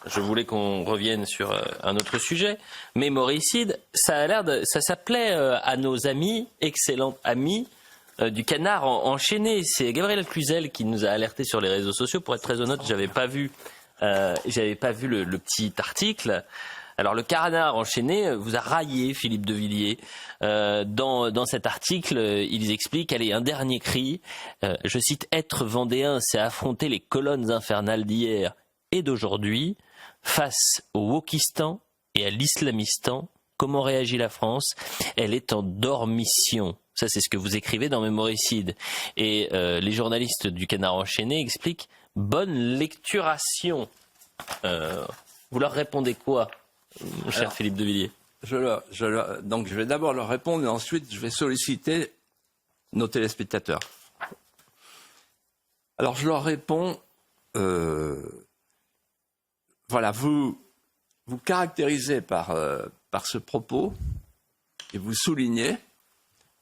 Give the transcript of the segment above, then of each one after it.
Je voulais qu'on revienne sur un autre sujet. Mémoricide, ça s'appelait à nos amis, excellents amis, du canard enchaîné. C'est Gabriel Cluzel qui nous a alertés sur les réseaux sociaux. Pour être très honnête, j'avais pas vu le petit article. Alors le canard enchaîné vous a raillé, Philippe de Villiers. Dans cet article, ils expliquent, allez, un dernier cri. Je cite, être vendéen, c'est affronter les colonnes infernales d'hier et d'aujourd'hui. Face au wokistan et à l'islamistan, comment réagit la France? Elle est en dormition. Ça, c'est ce que vous écrivez dans Mémoricide. Et les journalistes du Canard enchaîné expliquent bonne lecturation. Vous leur répondez quoi, mon cher Philippe de Villiers? Donc je vais d'abord leur répondre et ensuite je vais solliciter nos téléspectateurs. Alors je leur réponds... Voilà, vous caractérisez par ce propos et vous soulignez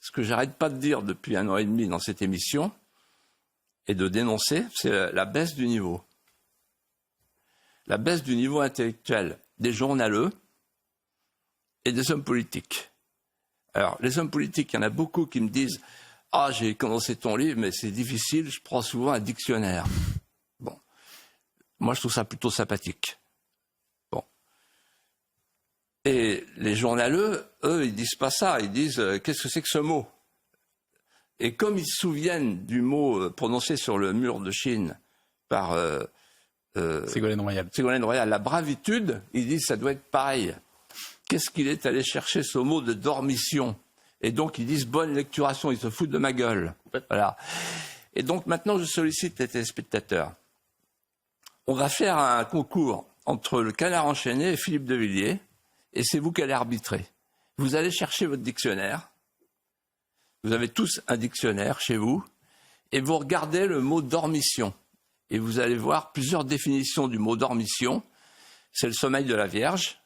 ce que j'arrête pas de dire depuis 1 an et demi dans cette émission et de dénoncer, c'est la baisse du niveau. La baisse du niveau intellectuel des journaleux et des hommes politiques. Alors, les hommes politiques, il y en a beaucoup qui me disent « Ah, j'ai commencé ton livre, mais c'est difficile, je prends souvent un dictionnaire. » Bon, moi je trouve ça plutôt sympathique. Et les journaleux, eux, ils disent pas ça. Ils disent qu'est-ce que c'est que ce mot? Et comme ils se souviennent du mot prononcé sur le mur de Chine par Ségolène Royal, la bravitude, ils disent ça doit être pareil. Qu'est-ce qu'il est allé chercher ce mot de dormition? Et donc ils disent bonne lecturation, ils se foutent de ma gueule. Voilà. Et donc maintenant je sollicite les téléspectateurs. On va faire un concours entre le Canard enchaîné et Philippe de Villiers. Et c'est vous qui allez arbitrer. Vous allez chercher votre dictionnaire. Vous avez tous un dictionnaire chez vous. Et vous regardez le mot dormition. Et vous allez voir plusieurs définitions du mot dormition. C'est le sommeil de la Vierge.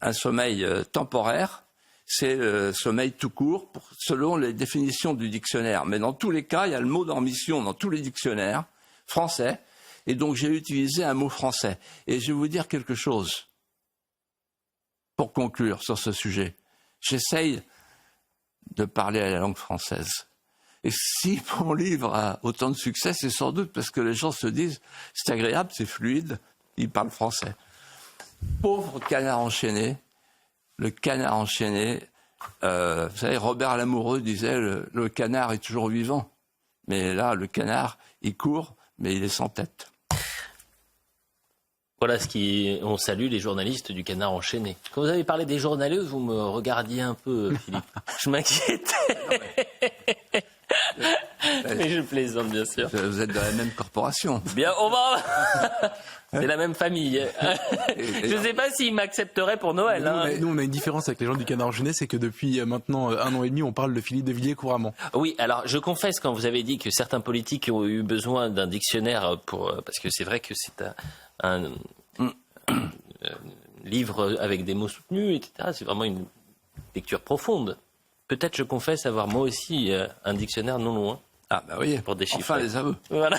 Un sommeil temporaire. C'est le sommeil tout court, selon les définitions du dictionnaire. Mais dans tous les cas, il y a le mot dormition dans tous les dictionnaires français. Et donc j'ai utilisé un mot français. Et je vais vous dire quelque chose. Pour conclure sur ce sujet, j'essaye de parler à la langue française. Et si mon livre a autant de succès, c'est sans doute parce que les gens se disent « c'est agréable, c'est fluide, il parle français ». Pauvre canard enchaîné, le canard enchaîné, vous savez, Robert Lamoureux disait le canard est toujours vivant. Mais là, le canard, il court, mais il est sans tête. Voilà on salue les journalistes du Canard enchaîné. Quand vous avez parlé des journaleux, vous me regardiez un peu, Philippe. Je m'inquiétais. Mais je plaisante, bien sûr. Vous êtes dans la même corporation. Bien, on va... C'est la même famille. Je ne sais pas s'ils m'accepteraient pour Noël. Nous, on a une différence avec les gens du Canard enchaîné, c'est que depuis maintenant 1 an et demi, on parle de Philippe de Villiers couramment. Oui, alors je confesse, quand vous avez dit que certains politiques ont eu besoin d'un dictionnaire parce que c'est vrai que c'est un livre avec des mots soutenus, etc. C'est vraiment une lecture profonde. Peut-être, je confesse, avoir moi aussi un dictionnaire non loin. Ah bah oui, pour déchiffrer. enfin les aveux. Voilà.